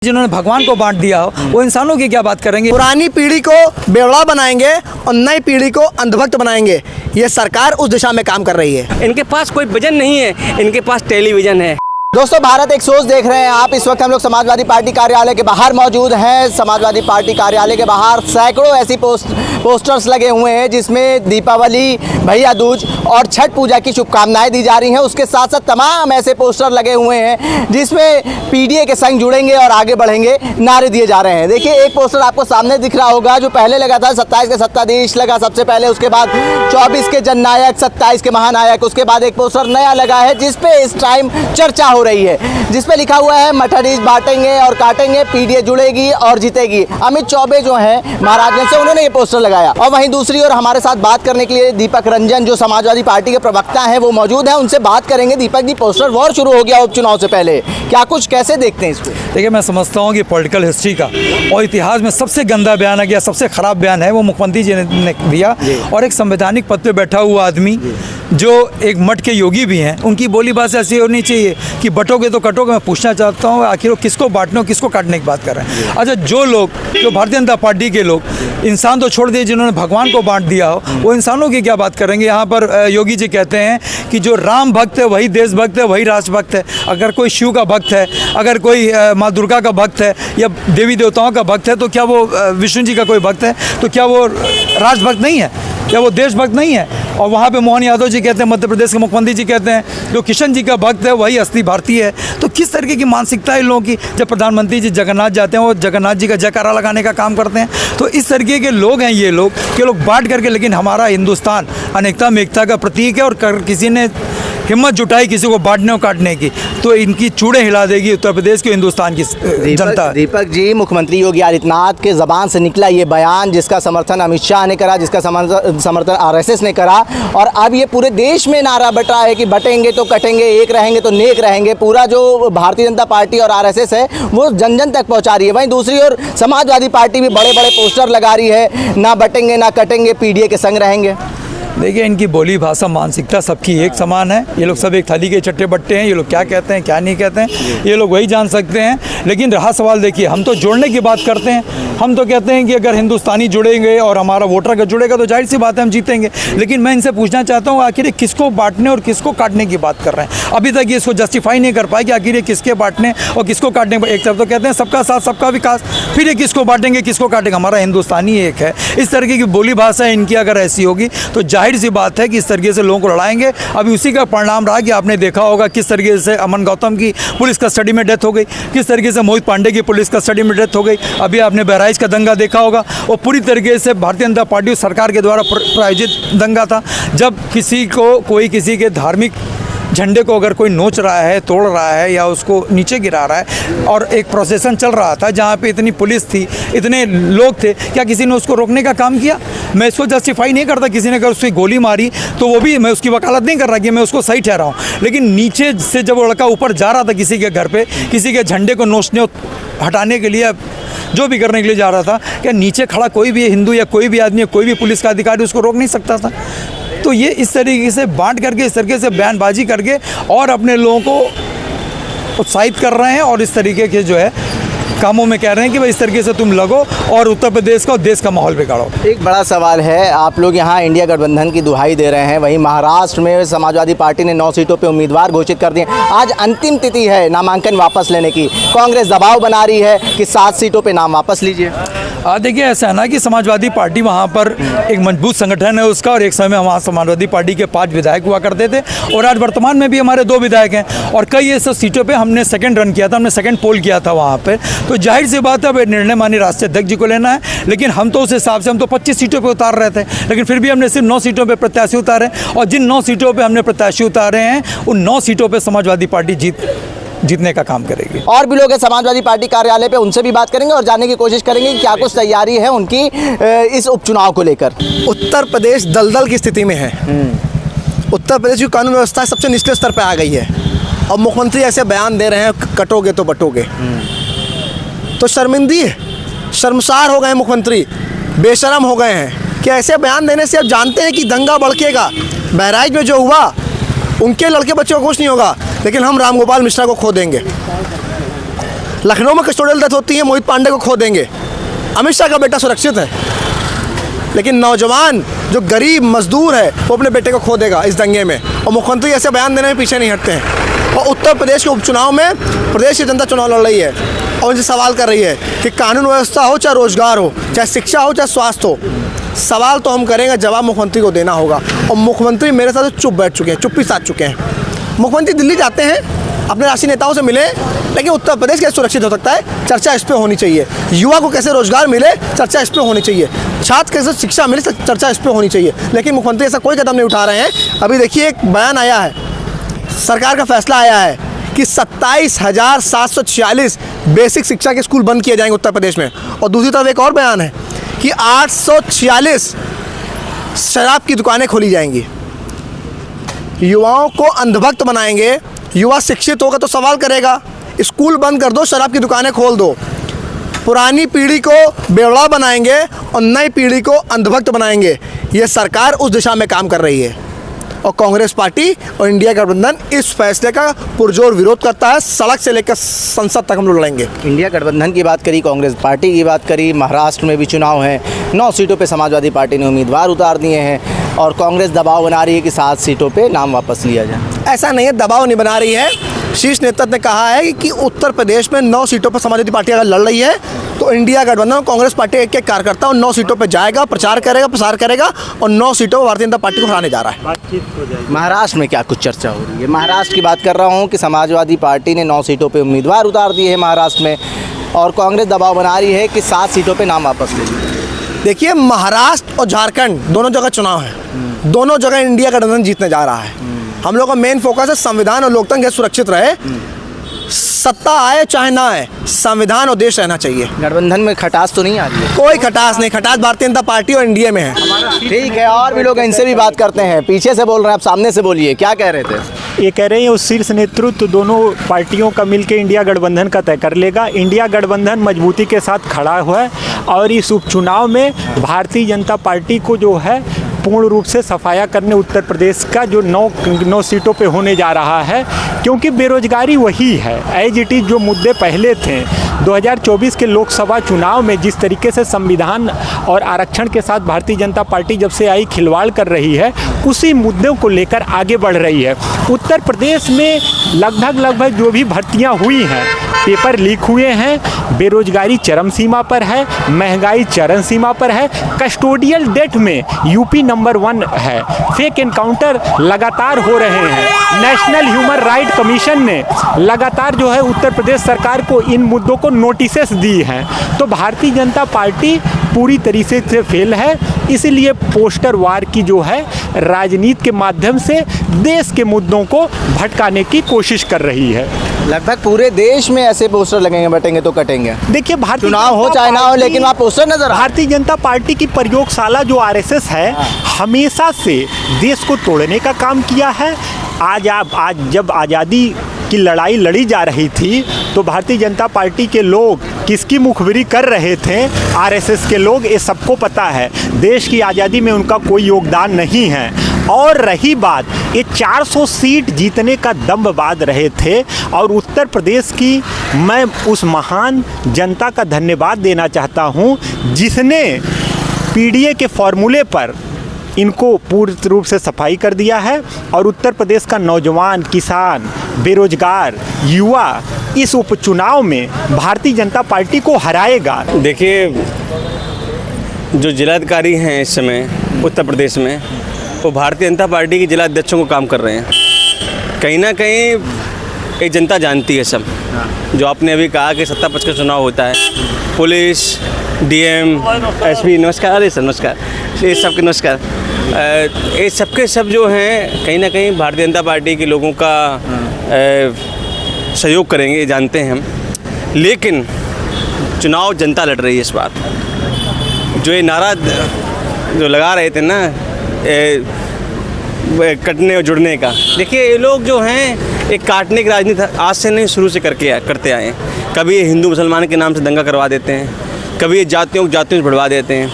जिन्होंने भगवान को बांट दिया हो वो इंसानों की क्या बात करेंगे। पुरानी पीढ़ी को बेवड़ा बनाएंगे और नई पीढ़ी को अंधभक्त बनाएंगे। ये सरकार उस दिशा में काम कर रही है। इनके पास कोई विजन नहीं है, इनके पास टेलीविजन है। दोस्तों, भारत एक सोच देख रहे हैं आप। इस वक्त हम लोग समाजवादी पार्टी कार्यालय के बाहर मौजूद हैं। समाजवादी पार्टी कार्यालय के बाहर सैकड़ों ऐसी पोस्टर्स लगे हुए हैं जिसमें दीपावली, भैया दूज और छठ पूजा की शुभकामनाएं दी जा रही हैं। उसके साथ साथ तमाम ऐसे पोस्टर लगे हुए हैं जिसमें पीडीए के संग जुड़ेंगे और आगे बढ़ेंगे नारे दिए जा रहे हैं। देखिए, एक पोस्टर आपको सामने दिख रहा होगा जो पहले लगा था, 27 के सत्ताधीश लगा सबसे पहले, उसके बाद 24 के जननायक, 27 के महानायक, उसके बाद एक पोस्टर नया लगा है जिसपे इस टाइम चर्चा हो रही है, जिसपे लिखा हुआ है मठाधीश बांटेंगे और काटेंगे, पीडीए जुड़ेगी और जीतेगी। अमित चौबे जो हैं महाराजगंज से, उन्होंने ये पोस्टर लगाया। और वहीं दूसरी ओर हमारे साथ बात करने के लिए दीपक रंजन जो समाजवादी पार्टी के प्रवक्ता हैं वो मौजूद हैं। उनसे बात करेंगे। दीपक जी, पोस्टर वॉर शुरू हो गया उपचुनाव से पहले, क्या कुछ कैसे देखते हैं इसको? देखिए, मैं समझता हूँ कि पॉलिटिकल हिस्ट्री का और इतिहास में सबसे गंदा बयान है या सबसे खराब बयान है वो मुख्यमंत्री जी ने दिया। और एक संवैधानिक पद पे बैठा हुआ आदमी जो एक मठ के योगी भी हैं, उनकी बोली बात ऐसी होनी चाहिए कि बटोगे तो कटोगे। मैं पूछना चाहता हूँ आखिर वो किसको बांटने और किसको काटने की बात कर रहे हैं। अच्छा, जो भारतीय जनता पार्टी के लोग इंसान तो छोड़ दिए, जिन्होंने भगवान को बांट दिया हो वो इंसानों की क्या बात करेंगे। यहाँ पर योगी जी कहते हैं कि जो राम भक्त है वही देशभक्त है, वही राष्ट्रभक्त है। अगर कोई शिव का भक्त है, अगर कोई माँ दुर्गा का भक्त है या देवी देवताओं का भक्त है तो क्या वो विष्णु जी का कोई भक्त है? तो क्या वो राष्ट्रभक्त नहीं है? क्या वो देशभक्त नहीं है? और वहाँ पे मोहन यादव जी कहते हैं, मध्य प्रदेश के मुख्यमंत्री जी कहते हैं जो किशन जी का भक्त है वही असली भारतीय है। तो किस तरीके की मानसिकता है इन लोगों की? जब प्रधानमंत्री जी जगन्नाथ जाते हैं वो जगन्नाथ जी का जयकारा लगाने का काम करते हैं। तो इस तरीके के लोग हैं ये लोग कि लोग बांट करके, लेकिन हमारा हिंदुस्तान अनेकता में एकता का प्रतीक है। और किसी ने हिम्मत जुटाई किसी को बांटने और काटने की तो इनकी चूड़े हिला देगी उत्तर प्रदेश की, हिंदुस्तान की जनता। दीपक जी, मुख्यमंत्री योगी आदित्यनाथ के ज़बान से निकला ये बयान जिसका समर्थन अमित शाह ने करा, जिसका समर्थन आरएसएस ने करा, और अब ये पूरे देश में नारा बट रहा है कि बटेंगे तो कटेंगे, एक रहेंगे तो नेक रहेंगे। पूरा जो भारतीय जनता पार्टी और आरएसएस है वो जन जन तक पहुंचा रही है। वहीं दूसरी ओर समाजवादी पार्टी भी बड़े बड़े पोस्टर लगा रही है, ना बटेंगे ना कटेंगे, पीडीए के संग रहेंगे। देखिए, इनकी बोली भाषा मानसिकता सबकी एक समान है। ये लोग सब एक थाली के चट्टे बट्टे हैं। ये लोग क्या कहते हैं क्या नहीं कहते हैं ये लोग वही जान सकते हैं। लेकिन रहा सवाल, देखिए, हम तो जोड़ने की बात करते हैं। हम तो कहते हैं कि अगर हिंदुस्तानी जुड़ेंगे और हमारा वोटर का जुड़ेगा तो जाहिर सी बात है हम जीतेंगे। लेकिन मैं इनसे पूछना चाहता हूँ आखिर ये किसको बांटने और किसको काटने की बात कर रहे हैं? अभी तक ये इसको जस्टिफाई नहीं कर पाए कि आखिर ये किसके बांटने और किसको काटने। एक तरफ तो कहते हैं सबका साथ सबका विकास, फिर ये किसको बांटेंगे किसको काटेंगे? हमारा हिंदुस्तानी एक है। इस तरीके की बोली भाषा इनकी अगर ऐसी होगी तो जाहिर सी बात है कि इस तरीके से लोगों को लड़ाएंगे। अभी उसी का परिणाम रहा कि आपने देखा होगा किस तरीके से अमन गौतम की पुलिस कस्टडी में डेथ हो गई, किस तरीके से मोहित पांडे की पुलिस कस्टडी में डेथ हो गई। अभी आपने बहराइच का दंगा देखा होगा, वो पूरी तरीके से भारतीय जनता पार्टी सरकार के द्वारा प्रायोजित दंगा था। जब किसी को कोई किसी के धार्मिक झंडे को अगर कोई नोच रहा है, तोड़ रहा है या उसको नीचे गिरा रहा है, और एक प्रोसेसन चल रहा था जहाँ पे इतनी पुलिस थी, इतने लोग थे, क्या किसी ने उसको रोकने का काम किया? मैं इसको जस्टिफाई नहीं करता। किसी ने अगर उसकी गोली मारी तो वो भी, मैं उसकी वकालत नहीं कर रहा कि मैं उसको सही ठहरा हूँ। लेकिन नीचे से जब वो लड़का ऊपर जा रहा था किसी के घर पे, किसी के झंडे को नोचने हटाने के लिए, जो भी करने के लिए जा रहा था, क्या नीचे खड़ा कोई भी हिंदू या कोई भी आदमी, कोई भी पुलिस का अधिकारी उसको रोक नहीं सकता था? तो ये इस तरीके से बांट करके, इस तरीके से बयानबाजी करके और अपने लोगों को उत्साहित कर रहे हैं और इस तरीके के जो है कामों में कह रहे हैं कि भाई इस तरीके से तुम लगो और उत्तर प्रदेश का और देश का माहौल बिगाड़ो। एक बड़ा सवाल है, आप लोग यहाँ इंडिया गठबंधन की दुहाई दे रहे हैं, वहीं महाराष्ट्र में समाजवादी पार्टी ने 9 सीटों पे उम्मीदवार घोषित कर दिए। आज अंतिम तिथि है नामांकन वापस लेने की। कांग्रेस दबाव बना रही है कि 7 सीटों पे नाम वापस लीजिए। देखिए, ऐसा है ना कि समाजवादी पार्टी वहाँ पर एक मजबूत संगठन है उसका, और एक समय वहाँ समाजवादी पार्टी के 5 विधायक हुआ करते थे और आज वर्तमान में भी हमारे 2 विधायक हैं। और कई ऐसे सीटों पे हमने सेकंड रन किया था, हमने सेकंड पोल किया था वहाँ पे। तो जाहिर सी बात है अब निर्णय माननीय राष्ट्रीय अध्यक्ष जी को लेना है। लेकिन हम तो उस हिसाब से, हम तो 25 सीटों पे उतार रहे थे, लेकिन फिर भी हमने सिर्फ 9 सीटों पे प्रत्याशी उतारे। और जिन 9 सीटों पे हमने प्रत्याशी उतारे हैं उन 9 सीटों पे समाजवादी पार्टी जीतने का काम करेगी। और भी लोग हैं समाजवादी पार्टी कार्यालय पे, उनसे भी बात करेंगे और जानने की कोशिश करेंगे कि क्या कुछ तैयारी है उनकी इस उपचुनाव को लेकर। उत्तर प्रदेश दलदल की स्थिति में है। उत्तर प्रदेश की कानून व्यवस्था सबसे निचले स्तर पर आ गई है और मुख्यमंत्री ऐसे बयान दे रहे हैं कटोगे तो बटोगे। तो शर्मिंदी, शर्मसार हो गए मुख्यमंत्री, बेशरम हो गए हैं कि ऐसे बयान देने से अब जानते हैं कि दंगा भड़केगा। बहराइच में जो हुआ उनके लड़के बच्चों को कुछ नहीं होगा, लेकिन हम राम गोपाल मिश्रा को खो देंगे। लखनऊ में कस्टोडियल डेथ होती है, मोहित पांडे को खो देंगे, अमित शाह का बेटा सुरक्षित है, लेकिन नौजवान जो गरीब मजदूर है वो अपने बेटे को खो देगा इस दंगे में। और मुख्यमंत्री ऐसे बयान देने में पीछे नहीं हटते हैं। और उत्तर प्रदेश के उपचुनाव में प्रदेश की जनता चुनाव लड़ रही है और उनसे सवाल कर रही है कि कानून व्यवस्था हो, चाहे रोजगार हो, चाहे शिक्षा हो, चाहे स्वास्थ्य हो, सवाल तो हम करेंगे, जवाब मुख्यमंत्री को देना होगा। और मुख्यमंत्री मेरे साथ चुप बैठ चुके हैं, चुप्पी साध चुके हैं। मुख्यमंत्री दिल्ली जाते हैं, अपने राष्ट्रीय नेताओं से मिले, लेकिन उत्तर प्रदेश कैसे सुरक्षित हो सकता है, चर्चा इस पर होनी चाहिए। युवा को कैसे रोजगार मिले, चर्चा इस पर होनी चाहिए। छात्र कैसे शिक्षा मिले, चर्चा इस पर होनी चाहिए। लेकिन मुख्यमंत्री ऐसा कोई कदम नहीं उठा रहे हैं। अभी देखिए एक बयान आया है, सरकार का फैसला आया है कि 27,746 बेसिक शिक्षा के स्कूल बंद किए जाएंगे उत्तर प्रदेश में। और दूसरी तरफ एक और बयान है कि 846 शराब की दुकानें खोली जाएंगी। युवाओं को अंधभक्त बनाएंगे। युवा शिक्षित होगा तो सवाल करेगा, स्कूल बंद कर दो, शराब की दुकानें खोल दो। पुरानी पीढ़ी को बेवड़ा बनाएंगे और नई पीढ़ी को अंधभक्त बनाएंगे। ये सरकार उस दिशा में काम कर रही है और कांग्रेस पार्टी और इंडिया गठबंधन इस फैसले का पुरजोर विरोध करता है। सड़क से लेकर संसद तक हम लोग लड़ेंगे। इंडिया गठबंधन की बात करी, कांग्रेस पार्टी की बात करी, महाराष्ट्र में भी चुनाव है, 9 सीटों पे समाजवादी पार्टी ने उम्मीदवार उतार दिए हैं और कांग्रेस दबाव बना रही है कि 7 सीटों पे नाम वापस लिया जाए। ऐसा नहीं है, दबाव नहीं बना रही है। शीर्ष नेतृत्व ने कहा है कि उत्तर प्रदेश में 9 सीटों पर समाजवादी पार्टी अगर लड़ रही है तो इंडिया गठबंधन और कांग्रेस पार्टी एक एक कार्यकर्ता और 9 सीटों पर जाएगा, प्रचार करेगा, प्रसार करेगा और 9 सीटों पर भारतीय जनता पार्टी को हराने जा रहा है। महाराष्ट्र में क्या कुछ चर्चा हो रही है? महाराष्ट्र की बात कर रहा हूँ कि समाजवादी पार्टी ने 9 सीटों पे उम्मीदवार उतार दिए हैं महाराष्ट्र में और कांग्रेस दबाव बना रही है कि 7 सीटों पे नाम वापस ले लीजिए। देखिए, महाराष्ट्र और झारखंड दोनों जगह चुनाव है, दोनों जगह इंडिया गठबंधन जीतने जा रहा है। हम लोग का मेन फोकस है संविधान और लोकतंत्र कैसे सुरक्षित रहे। सत्ता आए चाहे ना आए, संविधान और देश रहना चाहिए। गठबंधन में खटास तो नहीं आ रही है? कोई खटास नहीं, खटास भारतीय जनता पार्टी और एनडीए में है। ठीक है, और भी लोग हैं, इनसे भी बात करते हैं। पीछे से बोल रहे हैं, आप सामने से बोलिए, क्या कह रहे थे? ये कह रहे हैं उस शीर्ष नेतृत्व दोनों पार्टियों का मिलकर इंडिया गठबंधन का तय कर लेगा। इंडिया गठबंधन मजबूती के साथ खड़ा हुआ है और इस उपचुनाव में भारतीय जनता पार्टी को जो है पूर्ण रूप से सफाया करने उत्तर प्रदेश का जो 9 सीटों पे होने जा रहा है, क्योंकि बेरोजगारी वही है एज इट इज़ जो मुद्दे पहले थे। 2024 के लोकसभा चुनाव में जिस तरीके से संविधान और आरक्षण के साथ भारतीय जनता पार्टी जब से आई खिलवाड़ कर रही है, उसी मुद्दों को लेकर आगे बढ़ रही है। उत्तर प्रदेश में लगभग जो भी भर्तियां हुई हैं, पेपर लीक हुए हैं, बेरोजगारी चरम सीमा पर है, महंगाई चरम सीमा पर है, कस्टोडियल डेथ में यूपी नंबर 1 है, फेक एनकाउंटर लगातार हो रहे हैं। नेशनल ह्यूमन राइट कमीशन ने लगातार जो है उत्तर प्रदेश सरकार को इन मुद्दों को नोटिसेस दी हैं। तो भारतीय जनता पार्टी पूरी तरीके से फेल है, इसीलिए पोस्टर वार की जो है राजनीति के माध्यम से देश के मुद्दों को भटकाने की कोशिश कर रही है। लगभग पूरे देश में ऐसे पोस्टर लगेंगे, बटेंगे तो कटेंगे। देखिए, भारतीय चुनाव हो चाहे ना हो, लेकिन वहाँ पोस्टर नजर भारतीय जनता पार्टी की प्रयोगशाला जो आरएसएस है, हमेशा से देश को तोड़ने का काम किया है। आज जब आज़ादी की लड़ाई लड़ी जा रही थी तो भारतीय जनता पार्टी के लोग किसकी मुखबिरी कर रहे थे? आरएसएस के लोग, ये सबको पता है। देश की आज़ादी में उनका कोई योगदान नहीं है। और रही बात, ये 400 सीट जीतने का दम बांध रहे थे और उत्तर प्रदेश की मैं उस महान जनता का धन्यवाद देना चाहता हूँ जिसने पीडीए के फॉर्मूले पर इनको पूर्ण रूप से सफाई कर दिया है और उत्तर प्रदेश का नौजवान, किसान, बेरोजगार, युवा इस उपचुनाव में भारतीय जनता पार्टी को हराएगा। देखिए, जो जिलाधिकारी हैं इस समय उत्तर प्रदेश में, वो भारतीय जनता पार्टी के जिला अध्यक्षों को काम कर रहे हैं। कहीं ना कहीं एक जनता जानती है सब। जो आपने अभी कहा कि सत्ता पक्ष का चुनाव होता है, पुलिस, डीएम, एसपी, नमस्कार। अरे सर नमस्कार, ये सबके नमस्कार। ये सबके सब जो हैं कहीं ना कहीं भारतीय जनता पार्टी के लोगों का सहयोग करेंगे, ये जानते हैं हम। लेकिन चुनाव जनता लड़ रही है इस बार। जो ये नारा जो लगा रहे थे ना कटने और जुड़ने का, देखिए ये लोग जो हैं एक काटने की राजनीति आज से नहीं शुरू से करते आए हैं। कभी ये हिंदू मुसलमान के नाम से दंगा करवा देते हैं, कभी ये जातियों से बढ़वा देते हैं,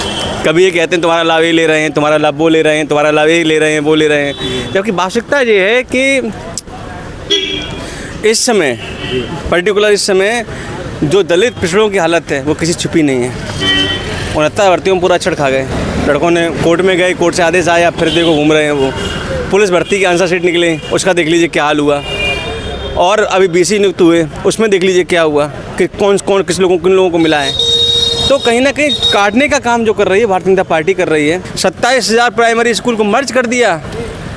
कभी ये कहते हैं तुम्हारा लाभ ये ले रहे हैं, तुम्हारा लाभ वो ले रहे हैं, तुम्हारा लाभ ये ले रहे हैं, वो ले रहे हैं। जबकि वास्तविकता ये है कि इस समय पर्टिकुलर इस समय जो दलित पिछड़ों की हालत है वो किसी छुपी नहीं है। 69 भर्तियों में पूरा छड़ खा गए। लड़कों ने कोर्ट में गए, कोर्ट से आदेश आया, फिर देखो घूम रहे हैं वो। पुलिस भर्ती की आंसर शीट निकले, उसका देख लीजिए क्या हाल हुआ। और अभी BC नियुक्त हुए, उसमें देख लीजिए क्या हुआ कि कौन किन लोगों को मिला है। तो कहीं ना कहीं काटने का काम जो कर रही है भारतीय जनता पार्टी कर रही है। 27,000 प्राइमरी स्कूल को मर्ज कर दिया।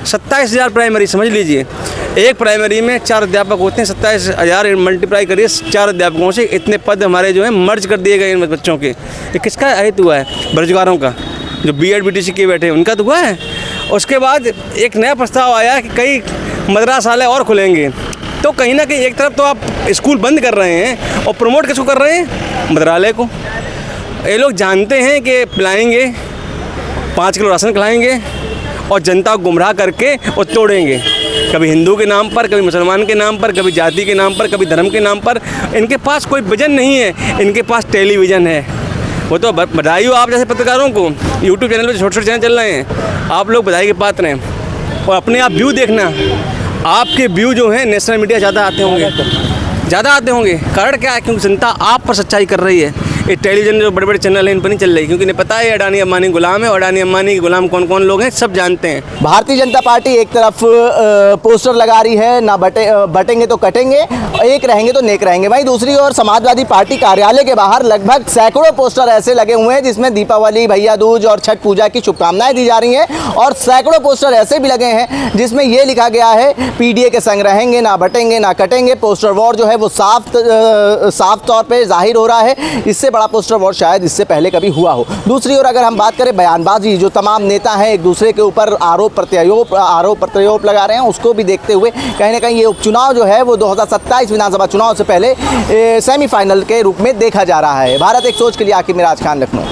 27,000 प्राइमरी, समझ लीजिए एक प्राइमरी में 4 अध्यापक होते हैं। 27,000 मल्टीप्लाई करिए 4 अध्यापकों से, इतने पद हमारे जो हैं मर्ज कर दिए गए इन बच्चों के। ये किसका अहित हुआ है? बेरोजगारों का, जो BEd BTC किए बैठे हैं उनका तो हुआ है। उसके बाद एक नया प्रस्ताव आया कि कई मदरसालय और खुलेंगे। तो कहीं ना कहीं एक तरफ तो आप स्कूल बंद कर रहे हैं और प्रमोट किसको कर रहे हैं? मदरालय को। ये लोग जानते हैं कि पिलाएंगे, 5 किलो राशन खिलाएंगे और जनता को गुमराह करके और तोड़ेंगे, कभी हिंदू के नाम पर, कभी मुसलमान के नाम पर, कभी जाति के नाम पर, कभी धर्म के नाम पर। इनके पास कोई विजन नहीं है, इनके पास टेलीविज़न है। वो तो बधाई हो आप जैसे पत्रकारों को, यूट्यूब चैनल पर छोटे चैनल चल रहे हैं, आप लोग बधाई के पात्र हैं। और अपने आप व्यू देखना, आपके व्यू जो हैं नेशनल मीडिया ज़्यादा आते होंगे। कारण क्या है? क्योंकि जनता आप पर सच्चाई कर रही है। ये टेलीविज़न जो बड़े बड़े चैनल हैं इन पर नहीं चल रही, क्योंकि इन्हें पता है अडानी अंबानी गुलाम है, और अडानी अंबानी के गुलाम कौन कौन लोग हैं सब जानते हैं। भारतीय जनता पार्टी एक तरफ पोस्टर लगा रही है, ना बटेंगे तो कटेंगे, एक रहेंगे तो नेक रहेंगे। वहीं दूसरी ओर समाजवादी पार्टी कार्यालय के बाहर लगभग सैकड़ों पोस्टर ऐसे लगे हुए हैं जिसमें दीपावली, भैया दूज और छठ पूजा की शुभकामनाएं दी जा रही हैं। और सैकड़ों पोस्टर ऐसे भी लगे हैं जिसमें ये लिखा गया है PDA के संग रहेंगे, ना बटेंगे ना कटेंगे। पोस्टर वॉर जो है वो साफ तौर पर जाहिर हो रहा है। इससे बड़ा पोस्टर वॉर शायद इससे पहले कभी हुआ हो। दूसरी ओर अगर हम बात करें बयानबाजी, जो तमाम नेता हैं एक दूसरे के ऊपर आरोप प्रत्यारोप लगा रहे हैं, उसको भी देखते हुए कहीं ना कहीं ये उपचुनाव जो है वो 2027 विधानसभा चुनाव से पहले सेमीफाइनल के रूप में देखा जा रहा है। भारत एक सोच के लिए आकिब मिराज खान, लखनऊ।